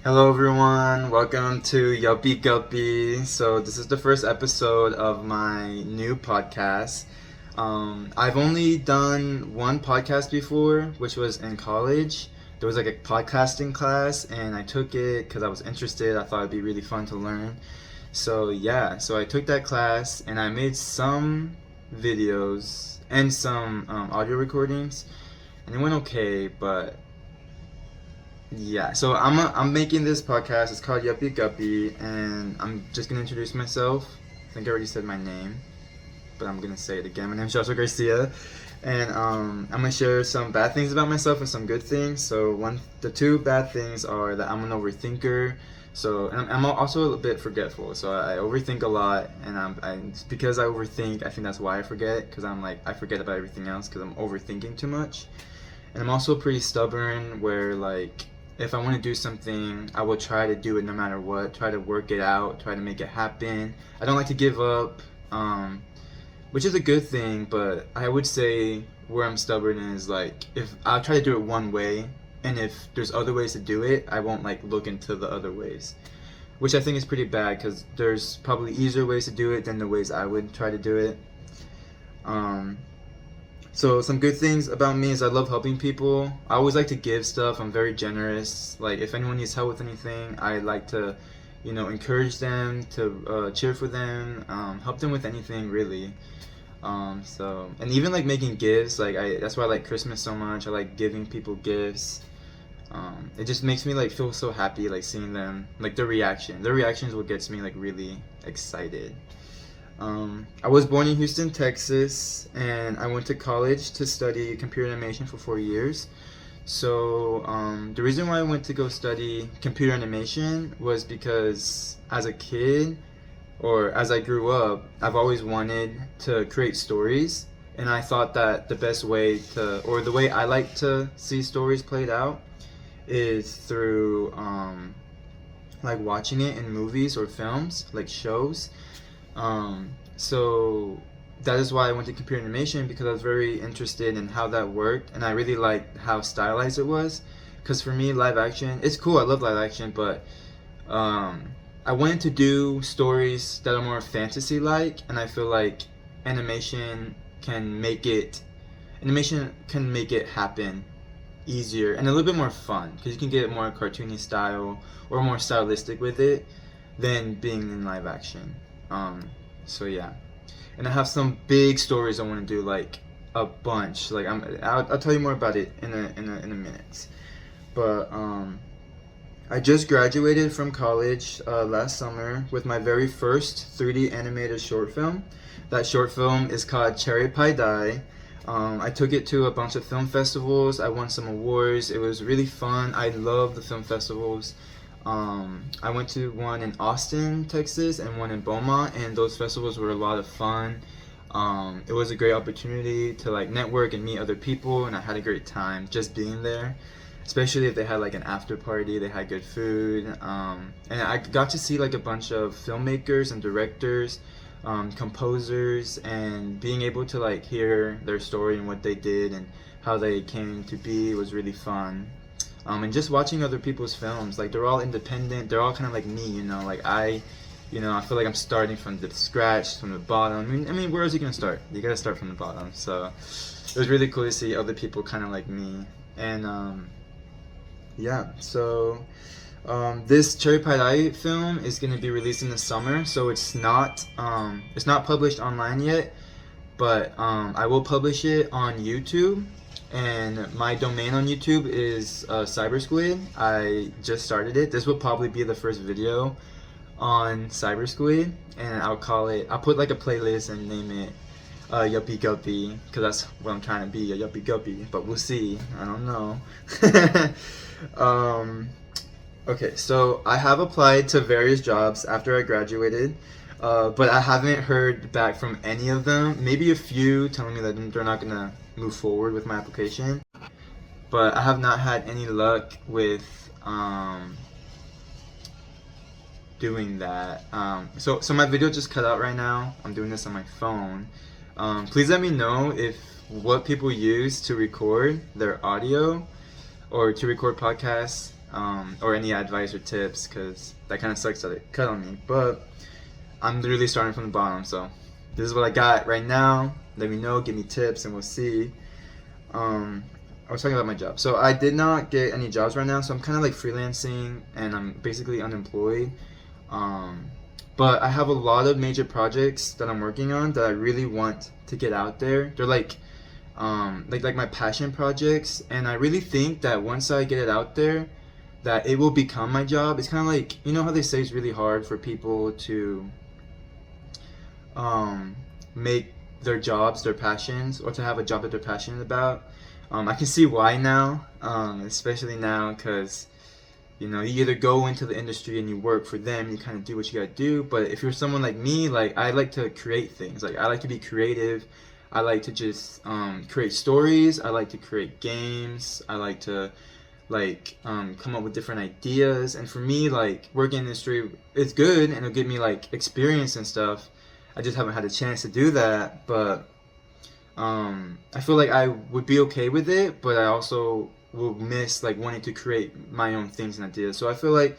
Hello everyone, welcome to Yuppie Guppy. So this is the first episode of my new podcast. I've only done one podcast before, which was in college. There was like a podcasting class and I took it because I was interested. I thought it'd be really fun to learn. So I took that class and I made some videos and some audio recordings and it went okay, but so I'm making this podcast. It's called Yuppie Guppy, and I'm just gonna introduce myself. I think I already said my name, but I'm gonna say it again. My name is Joshua Garcia, and I'm gonna share some bad things about myself and some good things. The two bad things are that I'm an overthinker. And I'm also a bit forgetful. So I overthink a lot, and because I overthink, I think that's why I forget. Because I forget about everything else because I'm overthinking too much. And I'm also pretty stubborn, where if I want to do something, I will try to do it no matter what, try to work it out, try to make it happen. I don't like to give up, which is a good thing, but I would say where I'm stubborn is if I'll try to do it one way, and if there's other ways to do it, I won't look into the other ways, which I think is pretty bad because there's probably easier ways to do it than the ways I would try to do it. So some good things about me is I love helping people. I always like to give stuff. I'm very generous. If anyone needs help with anything, I like to, encourage them, to cheer for them, help them with anything really. And even making gifts. That's why I like Christmas so much. I like giving people gifts. It just makes me feel so happy seeing them, their reaction. Their reaction is what gets me really excited. I was born in Houston, Texas, and I went to college to study computer animation for 4 years. The reason why I went to go study computer animation was because as a kid, or as I grew up, I've always wanted to create stories, and I thought that the best way or the way I like to see stories played out is through watching it in movies or films, shows. So that is why I went to computer animation, because I was very interested in how that worked, and I really liked how stylized it was. Because for me, live action, it's cool, I love live action, but I wanted to do stories that are more fantasy-like, and I feel like animation can make it happen easier and a little bit more fun, because you can get more cartoony style or more stylistic with it than being in live action. And I have some big stories I want to do, a bunch. I'll tell you more about it in a minute. But I just graduated from college last summer with my very first 3D animated short film. That short film is called Cherry Pie Die. I took it to a bunch of film festivals. I won some awards. It was really fun. I love the film festivals. I went to one in Austin, Texas, and one in Beaumont, and those festivals were a lot of fun. It was a great opportunity to network and meet other people, and I had a great time just being there, especially if they had an after party. They had good food, and I got to see a bunch of filmmakers and directors, composers, and being able to hear their story and what they did and how they came to be was really fun. And just watching other people's films, they're all independent, they're all kind of like me, I feel like I'm starting from the scratch, from the bottom. I mean, where else are you gonna start? You gotta start from the bottom. So it was really cool to see other people kind of like me. And this Cherry Pie Die film is gonna be released in the summer, so it's not published online yet, but I will publish it on YouTube. And my domain on YouTube is Cybersquid. I just started it. This will probably be the first video on Cybersquid, and I'll put a playlist and name it Yuppie Guppy, because that's what I'm trying to be, a Yuppie Guppy, but we'll see. I don't know. Okay, so I have applied to various jobs after I graduated, but I haven't heard back from any of them. Maybe a few telling me that they're not gonna move forward with my application, but I have not had any luck with doing that. So my video just cut out right now. I'm doing this on my phone. Please let me know what people use to record their audio or to record podcasts. or any advice or tips, because that kind of sucks that it cut on me. But I'm literally starting from the bottom, so this is what I got right now. Let me know, give me tips, and we'll see. I was talking about my job. So I did not get any jobs right now, so I'm kind of like freelancing, and I'm basically unemployed. But I have a lot of major projects that I'm working on that I really want to get out there. They're like my passion projects, and I really think that once I get it out there, that it will become my job. It's kind of like, you know how they say it's really hard for people to make their jobs their passions, or to have a job that they're passionate about. I can see why now, especially now, because you either go into the industry and you work for them, you kind of do what you gotta do. But if you're someone like me, like I like to create things. Like I like to be creative. I like to just create stories. I like to create games. I like to come up with different ideas. And for me, like working in the industry, it's good and it'll give me like experience and stuff. I just haven't had a chance to do that, but I feel like I would be okay with it, but I also will miss like wanting to create my own things and ideas. So I feel like,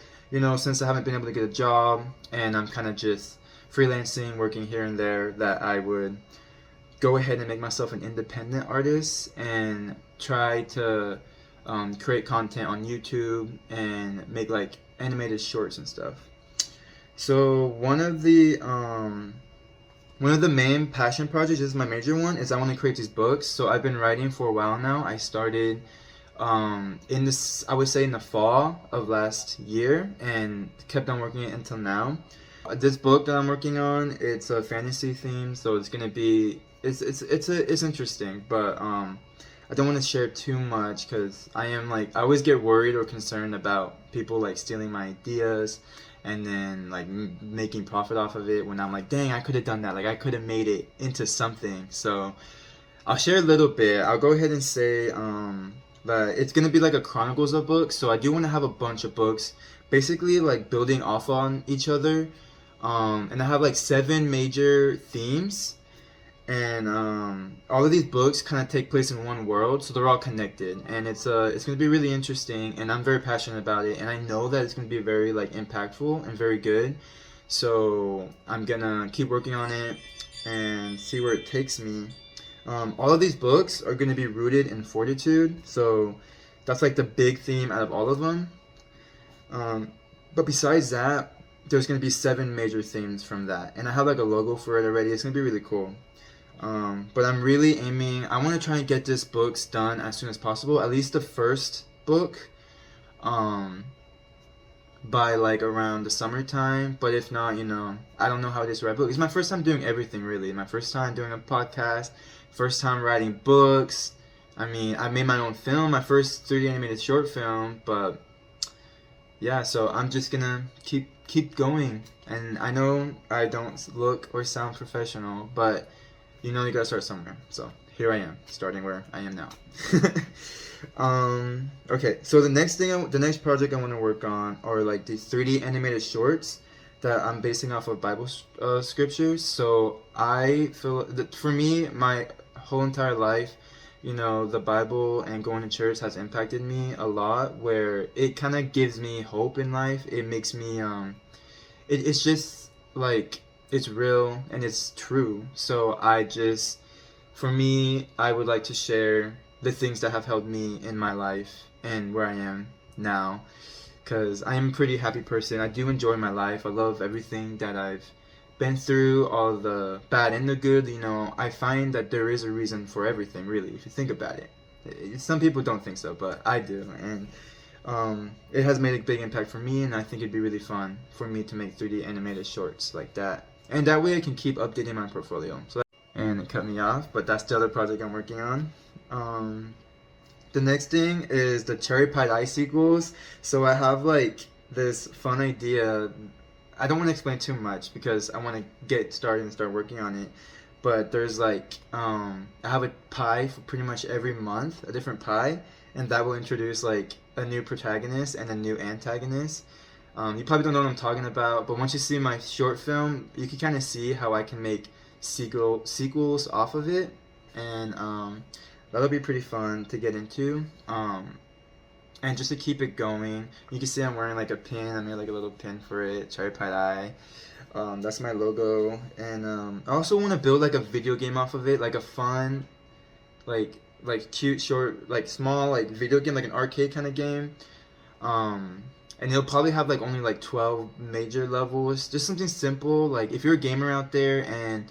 since I haven't been able to get a job and I'm kind of just freelancing, working here and there, that I would go ahead and make myself an independent artist and try to create content on YouTube and make like animated shorts and stuff. So one of the main passion projects, this is my major one, is I want to create these books. So I've been writing for a while now. I started in this, I would say, in the fall of last year, and kept on working it until now. This book that I'm working on, it's a fantasy theme, so it's gonna be it's interesting, but I don't want to share too much because I always get worried or concerned about people like stealing my ideas and then like making profit off of it, when I'm like, dang, I could have done that, like I could have made it into something. So I'll share a little bit. I'll go ahead and say that it's gonna be like a chronicles of books. So I do want to have a bunch of books, basically like building off on each other, and I have like 7 major themes, and all of these books kind of take place in one world, so they're all connected, and it's going to be really interesting, and I'm very passionate about it, and I know that it's going to be very like impactful and very good. So I'm gonna keep working on it and see where it takes me. All of these books are going to be rooted in fortitude, so that's like the big theme out of all of them. But besides that, there's going to be 7 major themes from that, and I have like a logo for it already. It's going to be really cool. But I'm really aiming, I want to try and get this books done as soon as possible, at least the first book, by like around the summertime. But if not, I don't know how it is to write books. It's my first time doing everything, really. My first time doing a podcast, first time writing books. I mean, I made my own film, my first 3D animated short film, but yeah, so I'm just gonna keep going. And I know I don't look or sound professional, but you gotta start somewhere. So here I am, starting where I am now. Okay, so the next project I want to work on are like these 3D animated shorts that I'm basing off of Bible scriptures. So I feel that for me, my whole entire life, the Bible and going to church has impacted me a lot, where it kind of gives me hope in life. It makes me, it's just like, it's real and it's true. So for me, I would like to share the things that have helped me in my life and where I am now, because I am a pretty happy person. I do enjoy my life. I love everything that I've been through, all the bad and the good. I find that there is a reason for everything, really, if you think about it. Some people don't think so, but I do, and it has made a big impact for me, and I think it'd be really fun for me to make 3D animated shorts like that. And that way I can keep updating my portfolio. And it cut me off, but that's the other project I'm working on. The next thing is the cherry pie ice sequels. So I have like this fun idea. I don't want to explain too much because I want to get started and start working on it. But there's like, I have a pie for pretty much every month, a different pie, and that will introduce like a new protagonist and a new antagonist. You probably don't know what I'm talking about, but once you see my short film, you can kind of see how I can make sequels off of it, and that'll be pretty fun to get into. And just to keep it going, you can see I'm wearing like a pin. I made like a little pin for it, tripod eye. That's my logo. And I also want to build like a video game off of it, like a fun, like cute, short, like small, like video game, like an arcade kind of game. And it'll probably have like only like 12 major levels, just something simple. Like if you're a gamer out there and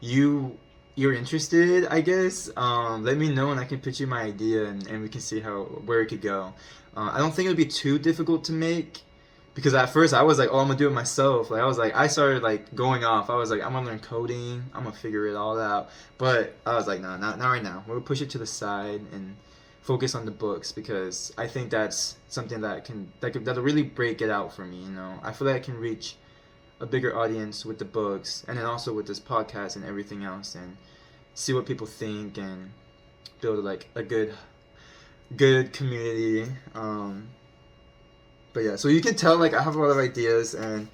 you're interested, I guess, let me know and I can pitch you my idea, and we can see where it could go. I don't think it would be too difficult to make, because at first I was like, oh, I'm gonna do it myself. Like I started like going off. I was like, I'm gonna learn coding. I'm gonna figure it all out. But I was like, no, not right now. We'll push it to the side and focus on the books, because I think that's something that'll really break it out for me. You know, I feel like I can reach a bigger audience with the books, and then also with this podcast and everything else, and see what people think and build like a good community. But yeah, so you can tell like I have a lot of ideas, and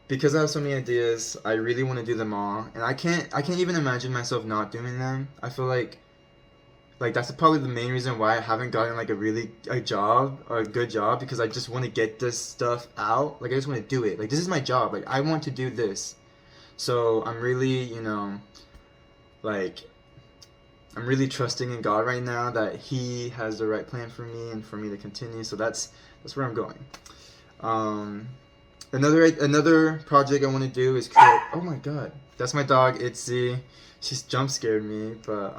because I have so many ideas, I really want to do them all, and I can't even imagine myself not doing them. I feel like that's probably the main reason why I haven't gotten like a good job, because I just want to get this stuff out. Like I just want to do it. Like this is my job. Like I want to do this. So I'm really, I'm really trusting in God right now that He has the right plan for me and for me to continue. So that's where I'm going. Another project I want to do is create. Oh my God, that's my dog Itzy. She's jump scared me, but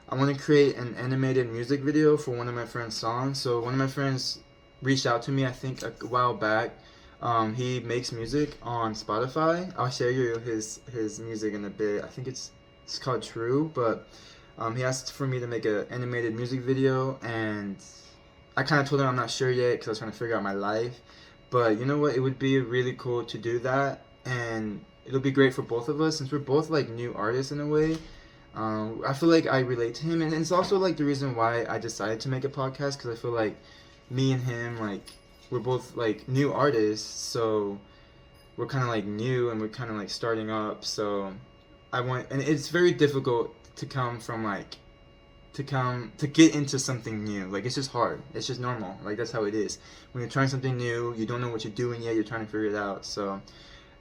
I want to create an animated music video for one of my friend's songs. So one of my friends reached out to me, I think a while back. He makes music on Spotify. I'll share you his music in a bit. I think it's called True, but he asked for me to make an animated music video, and I kind of told him I'm not sure yet because I was trying to figure out my life. But you know what? It would be really cool to do that, and it'll be great for both of us since we're both like new artists in a way. I feel like I relate to him, and it's also like the reason why I decided to make a podcast, because I feel like me and him, like, we're both like new artists, so we're kind of like new and we're kind of like starting up. So and it's very difficult to get into something new. Like it's just hard. It's just normal. Like that's how it is. When you're trying something new, you don't know what you're doing yet. You're trying to figure it out. So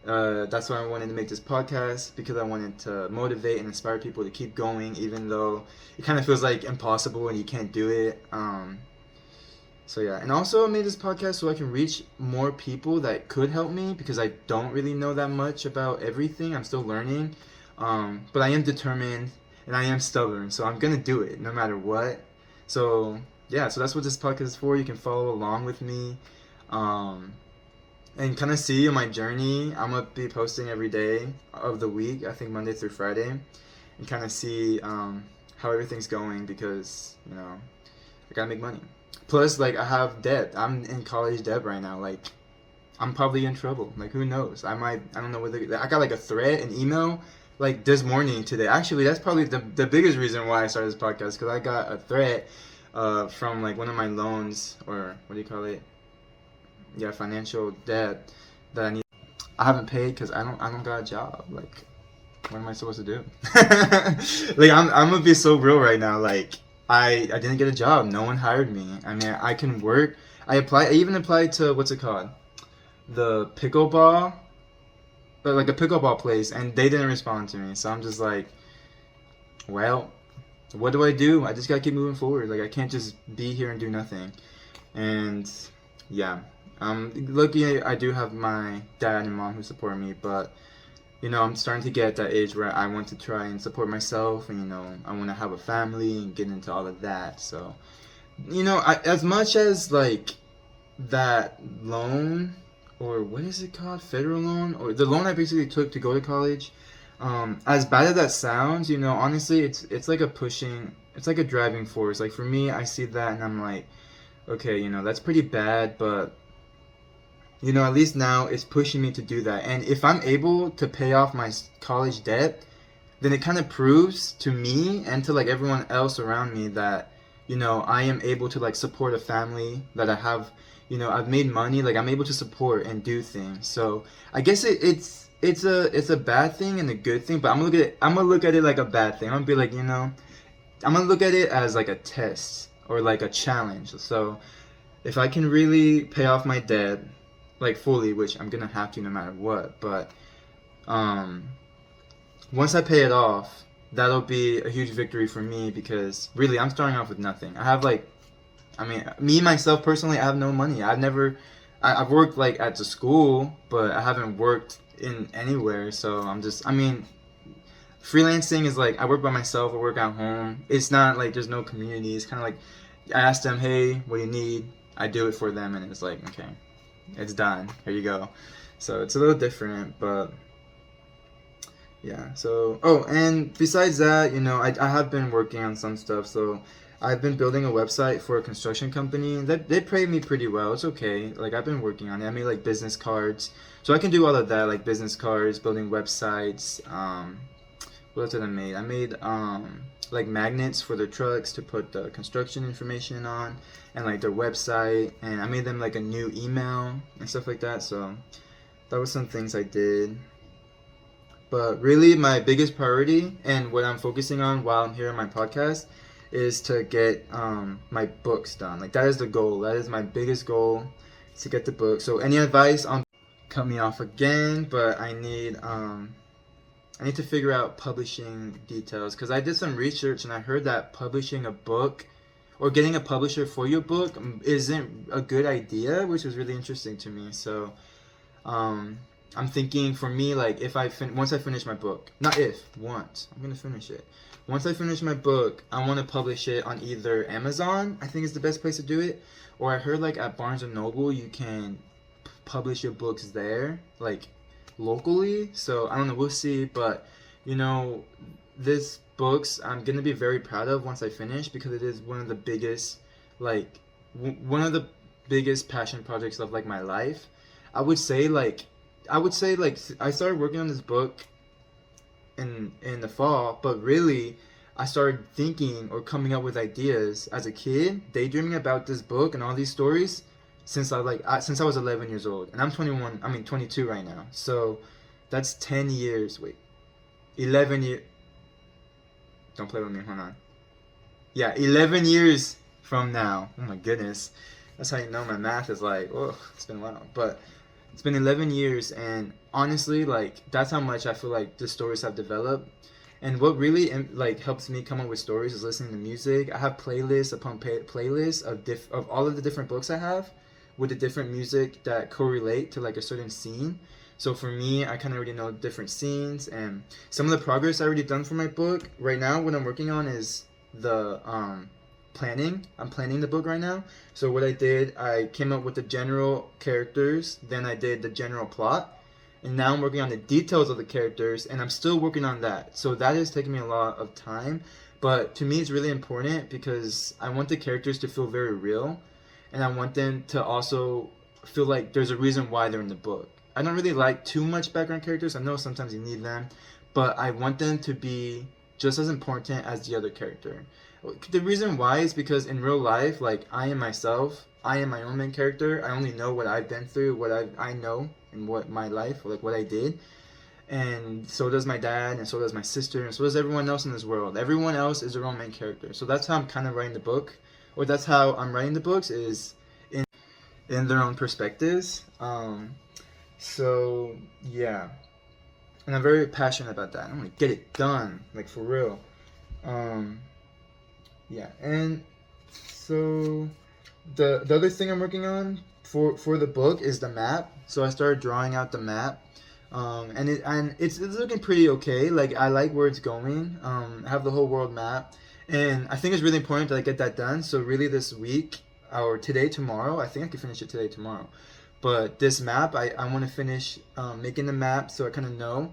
that's why I wanted to make this podcast, because I wanted to motivate and inspire people to keep going, even though it kind of feels like impossible and you can't do it. So yeah, and also I made this podcast so I can reach more people that could help me, because I don't really know that much about everything. I'm still learning, but I am determined and I am stubborn, so I'm gonna do it no matter what. So yeah, so that's what this podcast is for. You can follow along with me. And kind of see my journey. I'm going to be posting every day of the week, I think Monday through Friday, and kind of see how everything's going, because, I got to make money. Plus, like, I have debt. I'm in college debt right now. Like, I'm probably in trouble. Like, who knows? I don't know whether, I got like a threat, an email, like this morning today. Actually, that's probably the biggest reason why I started this podcast, because I got a threat from like one of my loans, or what do you call it? Yeah, financial debt that I need. I haven't paid because I don't got a job. Like, what am I supposed to do? Like, I'm gonna be so real right now. Like, I didn't get a job. No one hired me. I mean, I can work. I even applied to, what's it called? The pickleball, like a pickleball place, and they didn't respond to me. So I'm just like, well, what do? I just gotta keep moving forward. Like, I can't just be here and do nothing. And yeah. Lucky I do have my dad and mom who support me, but I'm starting to get at that age where I want to try and support myself, and I want to have a family and get into all of that. So as much as like that loan, or what is it called, federal loan, or the loan I basically took to go to college, as bad as that sounds, honestly it's like it's like a driving force. Like for me, I see that and I'm like, okay, that's pretty bad, but at least now it's pushing me to do that. And if I'm able to pay off my college debt, then it kind of proves to me and to like everyone else around me that, I am able to like support a family, that I have, I've made money, like I'm able to support and do things. So I guess it's a bad thing and a good thing, but I'm gonna look at it like a bad thing. I'm gonna be like, I'm gonna look at it as like a test or like a challenge. So if I can really pay off my debt like fully, which I'm gonna have to no matter what, but once I pay it off, that'll be a huge victory for me, because really I'm starting off with nothing. I have like, I mean, me myself personally, I have no money. I've worked like at the school, but I haven't worked in anywhere. So I mean, freelancing is like, I work by myself, I work at home. It's not like there's no community. It's kind of like, I ask them, hey, what do you need? I do it for them, and it's like, okay, it's done. Here you go. So it's a little different, but yeah. So, oh, and besides that, I have been working on some stuff. So I've been building a website for a construction company. They pay me pretty well. It's okay. Like, I've been working on it. I made like business cards. So I can do all of that, like business cards, building websites. What else did I made? I made like magnets for their trucks to put the construction information on, and like their website, and I made them like a new email and stuff like that. So that was some things I did. But really, my biggest priority and what I'm focusing on while I'm here on my podcast is to get my books done. Like, that is the goal. That is my biggest goal, to get the book. So any advice on, cut me off again, but I need to figure out publishing details, because I did some research and I heard that publishing a book or getting a publisher for your book isn't a good idea, which was really interesting to me. So I'm thinking, for me, like, once I finish my book, once I'm gonna finish it. Once I finish my book, I want to publish it on either Amazon, I think is the best place to do it, or I heard like at Barnes and Noble you can publish your books there, like locally. So I don't know, we'll see. But this books I'm gonna be very proud of once I finish, because it is one of the biggest, like passion projects of like my life. I would say I started working on this book in the fall, but really I started thinking or coming up with ideas as a kid, daydreaming about this book and all these stories since I was 11 years old, and I'm 22 right now. So that's 10 years. Wait, 11 years. Don't play with me. Hold on. Yeah, 11 years from now. Oh my goodness, that's how you know my math is like, oh, it's been a while, but it's been 11 years, and honestly, like, that's how much I feel like the stories have developed. And what really like helps me come up with stories is listening to music. I have playlists upon playlists of all of the different books I have, with the different music that correlate to like a certain scene. So for me, I kind of already know different scenes, and some of the progress I already done for my book. Right now, what I'm working on is the planning. I'm planning the book right now. So what I did, I came up with the general characters, then I did the general plot, and now I'm working on the details of the characters, and I'm still working on that. So that is taking me a lot of time, but to me it's really important, because I want the characters to feel very real, and I want them to also feel like there's a reason why they're in the book. I don't really like too much background characters. I know sometimes you need them, but I want them to be just as important as the other character. The reason why is because in real life, like, I am myself. I am my own main character. I only know what I've been through, what I know, and what my life, like what I did. And so does my dad, and so does my sister, and so does everyone else in this world. Everyone else is their own main character. So that's how I'm kind of writing the book, or that's how I'm writing the books, is in their own perspectives. So yeah, and I'm very passionate about that. I want to get it done, like, for real. Yeah, and so the other thing I'm working on for the book is the map. So I started drawing out the map, and it's looking pretty okay. Like, I like where it's going. I have the whole world map, and I think it's really important that I get that done. So really, this week or tomorrow, I think I can finish it today, tomorrow. But this map, I want to finish making the map, so I kind of know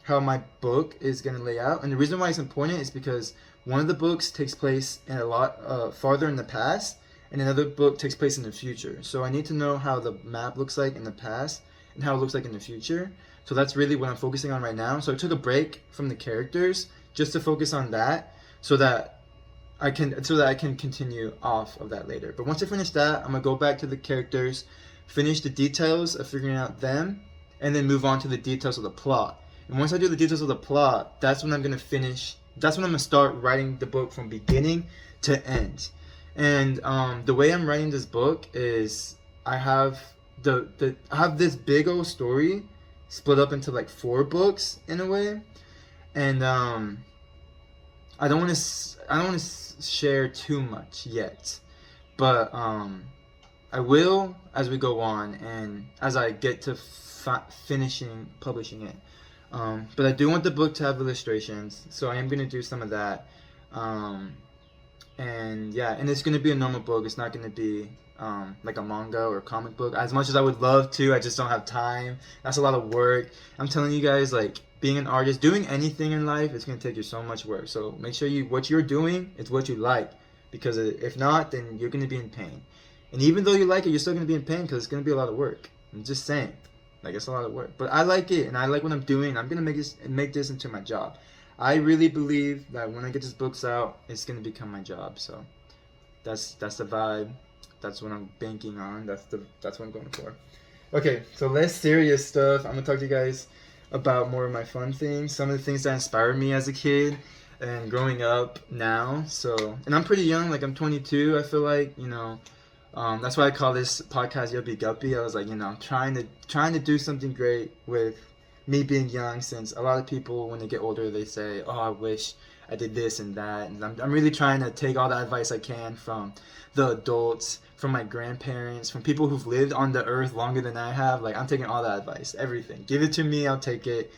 how my book is going to lay out. And the reason why it's important is because one of the books takes place in a lot farther in the past, and another book takes place in the future. So I need to know how the map looks like in the past and how it looks like in the future. So that's really what I'm focusing on right now. So I took a break from the characters just to focus on that, so that I can continue off of that later. But once I finish that, I'm gonna go back to the characters, finish the details of figuring out them, and then move on to the details of the plot. And once I do the details of the plot, that's when I'm gonna start writing the book from beginning to end. And the way I'm writing this book is I have I have this big old story split up into like 4 books in a way, and I don't want to share too much yet, but I will as we go on and as I get to finishing publishing it. But I do want the book to have illustrations, so I am gonna do some of that. Um, and yeah, and it's gonna be a normal book. It's not gonna be like a manga or a comic book. As much as I would love to, I just don't have time. That's a lot of work. I'm telling you guys, like being an artist, doing anything in life, it's gonna take you so much work. So make sure what you're doing, it's what you like, because if not, then you're gonna be in pain. And even though you like it, you're still gonna be in pain because it's gonna be a lot of work. I'm just saying, like it's a lot of work. But I like it, and I like what I'm doing. I'm gonna make this into my job. I really believe that when I get these books out, it's gonna become my job. So that's the vibe. That's what I'm banking on. That's what I'm going for. Okay, so less serious stuff. I'm gonna talk to you guys about more of my fun things. Some of the things that inspired me as a kid and growing up now. So, and I'm pretty young. Like I'm 22. I feel like that's why I call this podcast Yuppie Guppy. I was like, trying to do something great with me being young, since a lot of people when they get older they say, oh, I wish I did this and that, and I'm really trying to take all the advice I can from the adults, from my grandparents, from people who've lived on the earth longer than I have. Like I'm taking all that advice, everything. Give it to me, I'll take it.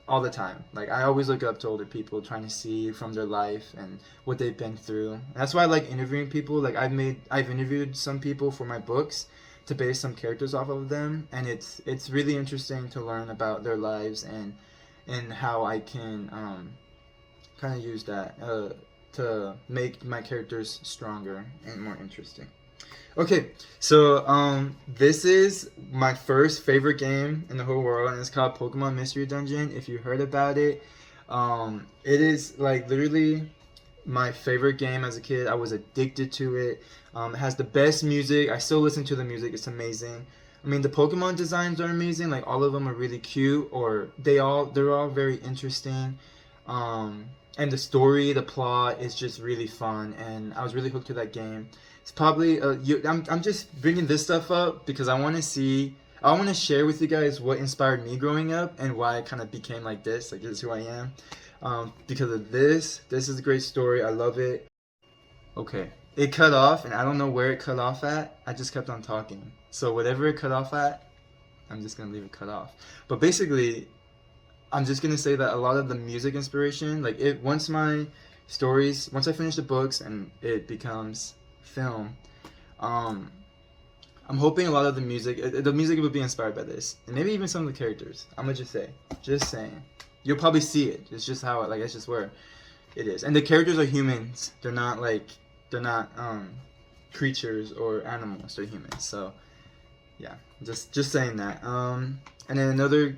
All the time. Like I always look up to older people, trying to see from their life and what they've been through. And that's why I like interviewing people. Like I've interviewed some people for my books to base some characters off of them, and it's really interesting to learn about their lives and how I can kind of use that to make my characters stronger and more interesting. Okay, so this is my first favorite game in the whole world, and it's called Pokemon Mystery Dungeon. If you heard about it, it is like literally my favorite game as a kid. I was addicted to it. It has the best music. I still listen to the music. It's amazing. I mean, the Pokemon designs are amazing. Like all of them are really cute, or they're all very interesting. And the story, the plot is just really fun, and I was really hooked to that game. It's probably I'm just bringing this stuff up because I want to share with you guys what inspired me growing up and why I kind of became like this. Like this is who I am. Because of this is a great story. I love it. Okay, it cut off, and I don't know where it cut off at. I just kept on talking. So whatever it cut off at, I'm just gonna leave it cut off. But basically, I'm just gonna say that a lot of the music inspiration, like once I finish the books and it becomes film, I'm hoping a lot of the music will be inspired by this, and maybe even some of the characters. I'm gonna just saying, you'll probably see it. It's just how it's just where it is, and the characters are humans. They're not creatures or animals. They're humans. So yeah, just saying that. And then another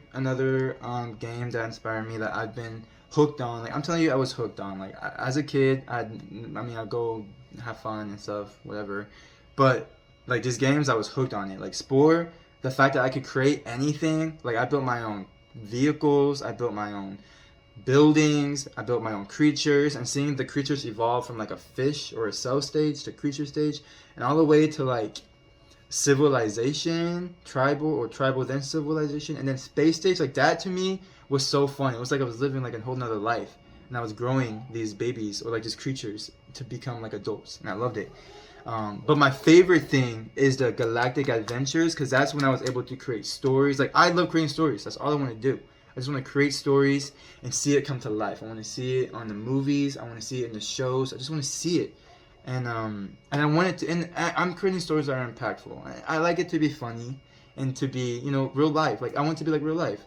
game that inspired me that I've been hooked on. Like I'm telling you, I was hooked on. Like as a kid, I'd go have fun and stuff, whatever. But like these games, I was hooked on it. Like Spore, the fact that I could create anything. Like I built my own vehicles, I built my own buildings, I built my own creatures, and seeing the creatures evolve from like a fish or a cell stage to creature stage, and all the way to like civilization, tribal then civilization, and then space stage. Like that to me was so fun. It was like I was living like a whole nother life, and I was growing these babies or like just creatures to become like adults, and I loved it. But my favorite thing is the galactic adventures, because that's when I was able to create stories. Like I love creating stories. That's all I want to do. I just want to create stories and see it come to life. I want to see it on the movies. I want to see it in the shows. I just want to see it. And I want it to, and I'm creating stories that are impactful. I like it to be funny and to be, real life. Like I want it to be like real life.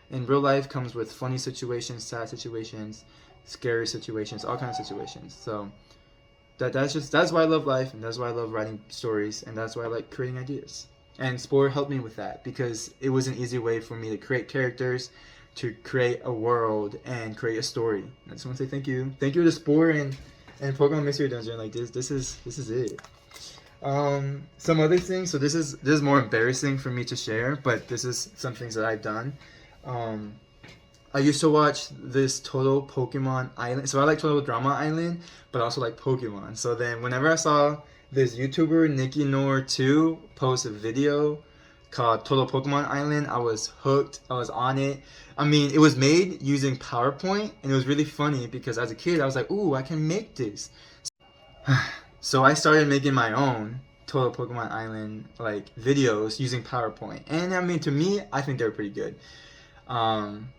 And real life comes with funny situations, sad situations, scary situations, all kinds of situations. So that's why I love life, and that's why I love writing stories, and that's why I like creating ideas. And Spore helped me with that because it was an easy way for me to create characters, to create a world, and create a story. I just want to say thank you to Spore and Pokemon Mystery Dungeon. Like this is it. Some other things. So this is more embarrassing for me to share, but this is some things that I've done. I used to watch this Total Pokemon Island. So I like Total Drama Island, but I also like Pokemon. So then whenever I saw this YouTuber, Nikki Nor 2, post a video called Total Pokemon Island, I was hooked. I was on it. I mean, it was made using PowerPoint, and it was really funny because as a kid, I was like, ooh, I can make this. So I started making my own Total Pokemon Island like videos using PowerPoint. And I mean, to me, I think they're pretty good. Um,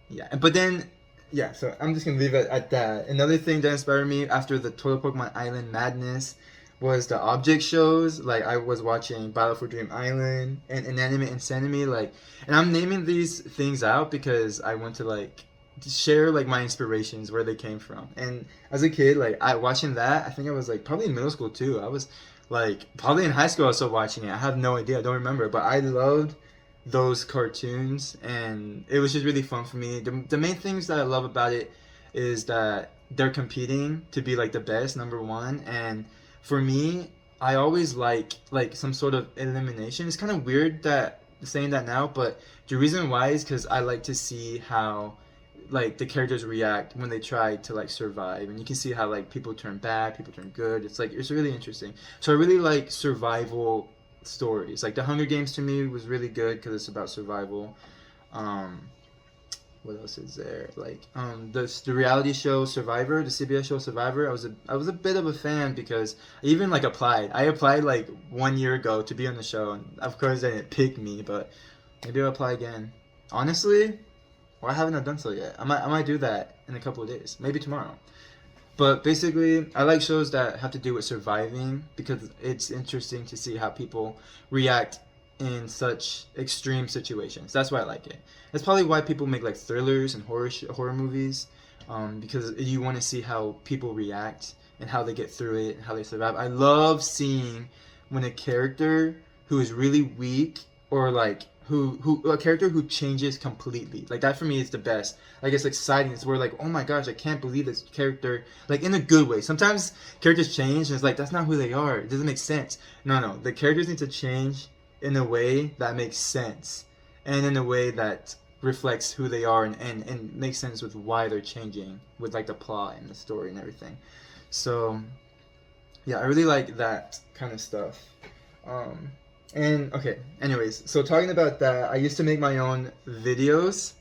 yeah, but then, yeah, so I'm just gonna leave it at that. Another thing that inspired me after the Total Pokemon Island madness was the object shows. Like, I was watching Battle for Dream Island and Inanimate Insanity, like, and I'm naming these things out because I want to, like, share, like, my inspirations, where they came from. And as a kid, like, I watching that, I think I was, like, probably in middle school, too. I was, like, probably in high school I was still watching it. I have no idea, I don't remember, but I loved those cartoons, and it was just really fun for me. The main things that I love about it is that they're competing to be like the best, number one, and for me, I always like some sort of elimination. It's kind of weird that saying that now, but the reason why is because I like to see how like the characters react when they try to like survive, and you can see how like people turn bad, people turn good. It's like it's really interesting. So I really like survival stories. Like the Hunger Games to me was really good because it's about survival. Um, what else is there? Like the reality show Survivor, the CBS show Survivor. I was a bit of a fan because I even like applied. I applied like 1 year ago to be on the show, and of course they didn't pick me, but maybe I'll apply again. Honestly, why haven't I done so yet? I might do that in a couple of days, maybe tomorrow. But basically, I like shows that have to do with surviving because it's interesting to see how people react in such extreme situations. That's why I like it. That's probably why people make like thrillers and horror movies, because you want to see how people react and how they get through it and how they survive. I love seeing when a character who is really weak or like who a character who changes completely. Like that for me is the best. Like it's exciting. It's where like, oh my gosh, I can't believe this character, like in a good way. Sometimes characters change and it's like that's not who they are. It doesn't make sense. No, the characters need to change in a way that makes sense and in a way that reflects who they are and makes sense with why they're changing with like the plot and the story and everything. So yeah, I really like that kind of stuff. And okay, anyways, so talking about that, I used to make my own videos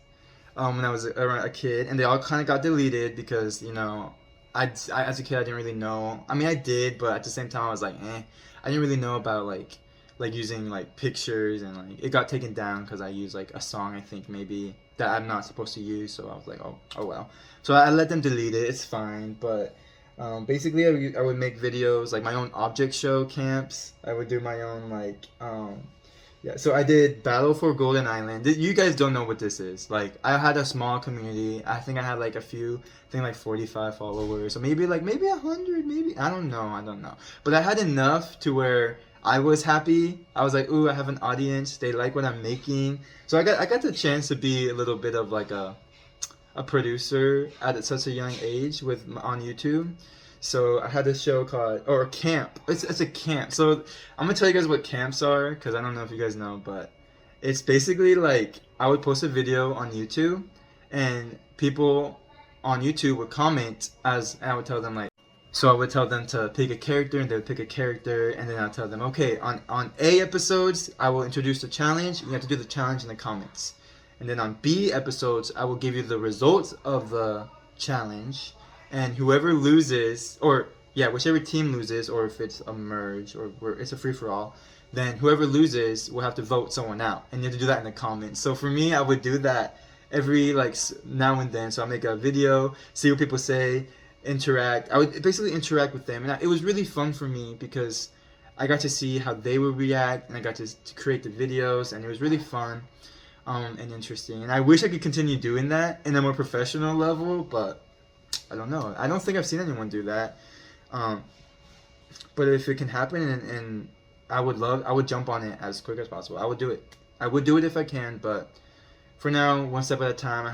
when I was a kid, and they all kind of got deleted because, you know, I as a kid I didn't really know. I mean, I did, but at the same time I was like, I didn't really know about like using like pictures, and like it got taken down because I used like a song I think maybe that I'm not supposed to use. So I was like, oh well. So I let them delete it. It's fine, but. Basically, I would make videos, like my own object show camps. I would do my own, like, yeah. So I did Battle for Golden Island. You guys don't know what this is. Like, I had a small community. I think I had, like, I think, like, 45 followers. So maybe 100, maybe. I don't know. But I had enough to where I was happy. I was like, ooh, I have an audience. They like what I'm making. So I got the chance to be a little bit of, like, a producer at such a young age on YouTube. So I had this show called or a camp. It's a camp. So I'm gonna tell you guys what camps are because I don't know if you guys know, but it's basically like I would post a video on YouTube, and people on YouTube would comment and I would tell them like. So I would tell them to pick a character, and they would pick a character, and then I'll tell them, okay, on A episodes, I will introduce the challenge. You have to do the challenge in the comments. And then on B episodes, I will give you the results of the challenge. And whoever loses, whichever team loses, or if it's a merge, or it's a free-for-all, then whoever loses will have to vote someone out. And you have to do that in the comments. So for me, I would do that every, like, now and then. So I'll make a video, see what people say, interact. I would basically interact with them. And it was really fun for me because I got to see how they would react, and I got to create the videos, and it was really fun. And interesting, and I wish I could continue doing that in a more professional level, but I don't know. I don't think I've seen anyone do that. But if it can happen, and I would jump on it as quick as possible. I would do it. I would do it if I can, but for now, one step at a time.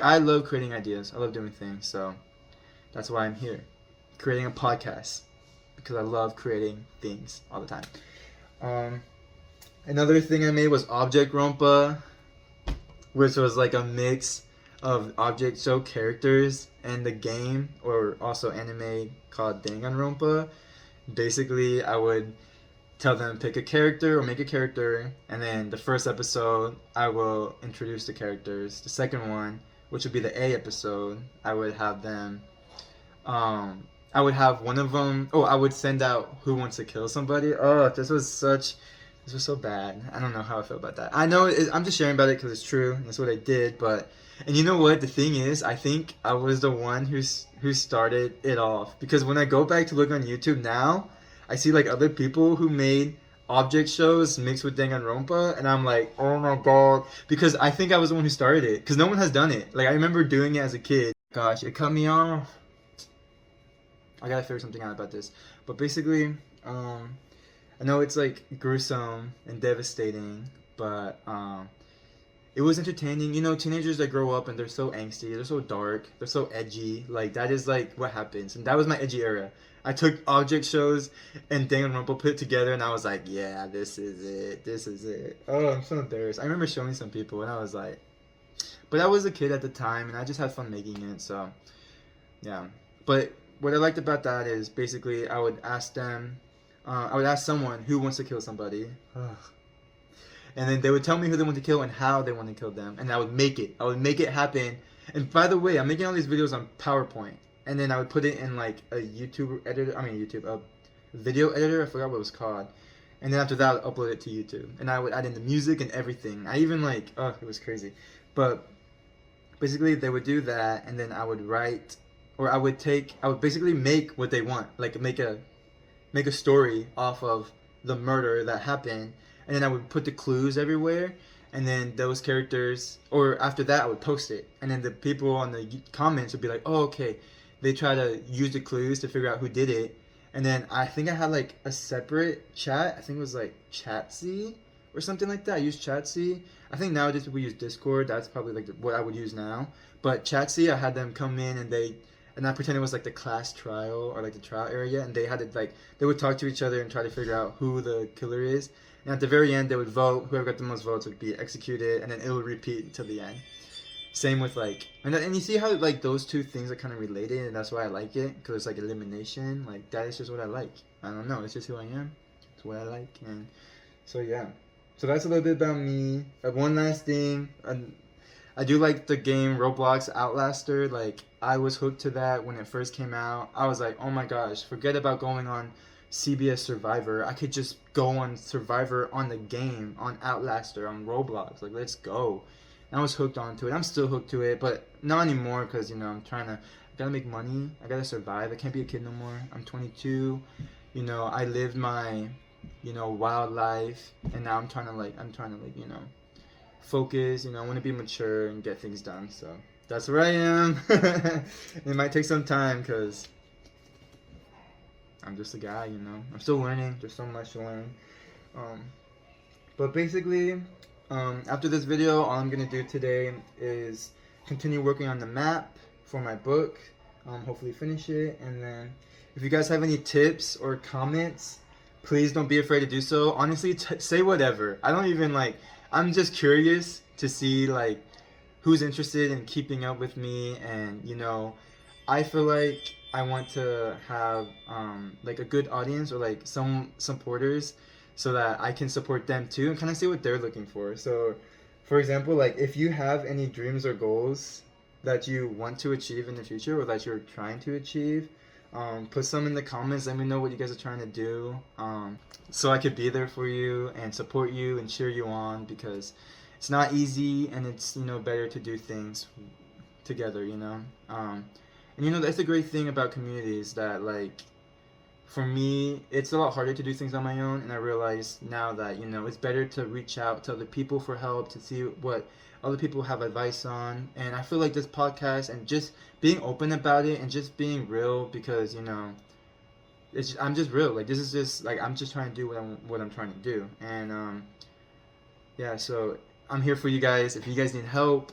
I love creating ideas. I love doing things, so that's why I'm here, creating a podcast, because I love creating things all the time. Another thing I made was Object Rompa, which was like a mix of object show characters in the game or also anime called Danganronpa. Basically, I would tell them pick a character or make a character, and then the first episode I will introduce the characters. The second one, which would be the A episode, I would have them. I would have one of them. Oh, I would send out who wants to kill somebody. Oh, this was so bad. I don't know how I feel about that. I know I'm just sharing about it because it's true. That's what I did. But and you know what? The thing is, I think I was the one who started it off. Because when I go back to look on YouTube now, I see like other people who made object shows mixed with Danganronpa, and I'm like, oh my god. Because I think I was the one who started it. Because no one has done it. Like I remember doing it as a kid. Gosh, it cut me off. I gotta figure something out about this. But basically, I know it's like gruesome and devastating, but it was entertaining. You know, teenagers that grow up and they're so angsty, they're so dark, they're so edgy. Like that is like what happens, and that was my edgy era. I took object shows and Danganronpa put it together, and I was like, yeah, this is it, this is it. Oh, I'm so embarrassed. I remember showing some people, and I was like, but I was a kid at the time, and I just had fun making it. So, yeah. But what I liked about that is basically I would ask them. I would ask someone who wants to kill somebody. Ugh. And then they would tell me who they want to kill and how they want to kill them. And I would make it. I would make it happen. And by the way, I'm making all these videos on PowerPoint. And then I would put it in like a YouTube editor. A video editor. I forgot what it was called. And then after that, I would upload it to YouTube. And I would add in the music and everything. I even like, oh, it was crazy. But basically, they would do that. And then I would write, or I would basically make what they want. Like make a story off of the murder that happened, and then I would put the clues everywhere, and then those characters, or after that I would post it, and then the people on the comments would be like, oh, okay, they try to use the clues to figure out who did it. And then I think I had like a separate chat. I think it was like Chatsy or something like that. I used Chatsy. I think nowadays people use Discord. That's probably like what I would use now. But Chatsy, I had them come in and I pretend it was like the class trial or like the trial area, and they had to like they would talk to each other and try to figure out who the killer is. And at the very end, they would vote. Whoever got the most votes would be executed, and then it would repeat until the end. Same with like, and you see how like those two things are kind of related, and that's why I like it, because it's like elimination. Like that is just what I like. I don't know. It's just who I am. It's what I like, and so yeah. So that's a little bit about me. One last thing. I do like the game Roblox Outlaster. Like, I was hooked to that when it first came out. I was like, oh my gosh, forget about going on CBS Survivor. I could just go on Survivor on the game, on Outlaster, on Roblox. Like, let's go. And I was hooked onto it. I'm still hooked to it, but not anymore because, you know, I gotta make money. I gotta survive. I can't be a kid no more. I'm 22. You know, I lived my, you know, wild life, and now I'm trying to, you know, focus. You know, I want to be mature and get things done. So that's where I am. It might take some time because I'm just a guy, you know. I'm still learning. There's so much to learn. But basically, after this video, all I'm gonna do today is continue working on the map for my book. Hopefully finish it, and then if you guys have any tips or comments, please don't be afraid to do so. Honestly, say whatever. I don't even like. I'm just curious to see like who's interested in keeping up with me, and you know, I feel like I want to have like a good audience or like some supporters so that I can support them too and kind of see what they're looking for. So, for example, like if you have any dreams or goals that you want to achieve in the future or that you're trying to achieve, put some in the comments. Let me know what you guys are trying to do, so I could be there for you and support you and cheer you on, because it's not easy, and it's, you know, better to do things together, you know. And you know, that's the great thing about communities, that like for me it's a lot harder to do things on my own, and I realize now that, you know, it's better to reach out to other people for help, to see what other people have advice on. And I feel like this podcast and just being open about it and just being real, because, you know, I'm just real. Like, this is just like, I'm just trying to do what I'm trying to do. And yeah, so I'm here for you guys. If you guys need help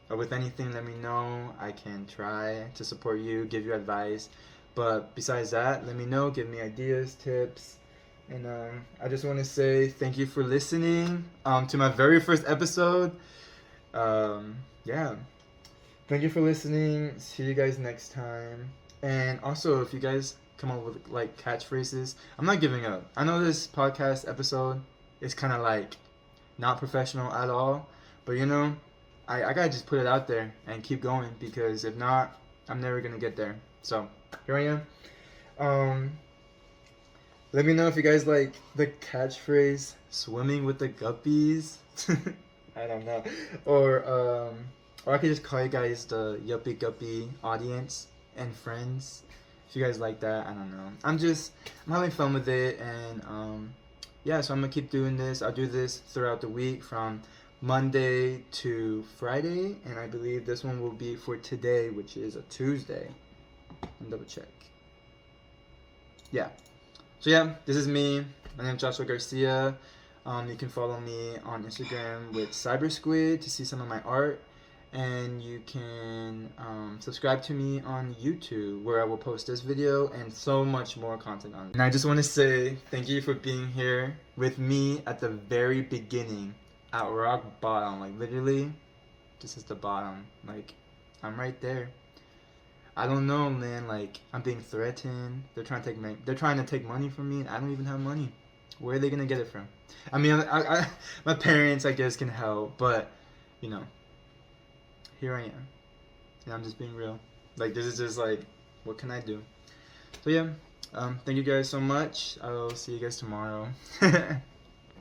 or with anything, let me know. I can try to support you, give you advice. But besides that, let me know, give me ideas, tips. And I just want to say thank you for listening to my very first episode. Yeah. Thank you for listening. See you guys next time. And also, if you guys come up with like catchphrases, I'm not giving up. I know this podcast episode is kind of like not professional at all, but you know, I gotta just put it out there and keep going, because if not, I'm never gonna get there. So here I am. Let me know if you guys like the catchphrase "swimming with the guppies." I don't know, or I could just call you guys the Yuppie Guppy audience and friends. If you guys like that, I don't know. I'm having fun with it, and yeah. So I'm gonna keep doing this. I'll do this throughout the week from Monday to Friday, and I believe this one will be for today, which is a Tuesday. And double check. Yeah. So yeah, this is me. My name is Joshua Garcia. You can follow me on Instagram with CyberSquid to see some of my art, and you can subscribe to me on YouTube, where I will post this video and so much more content on it. And I just want to say thank you for being here with me at the very beginning, at rock bottom. Like literally, this is the bottom. Like I'm right there. I don't know, man. Like I'm being threatened. They're trying to take money from me, and I don't even have money. Where are they gonna get it from? I mean, my parents, I guess, can help, but you know, here I am, and I'm just being real. Like this is just like, what can I do? So yeah, thank you guys so much. I'll see you guys tomorrow.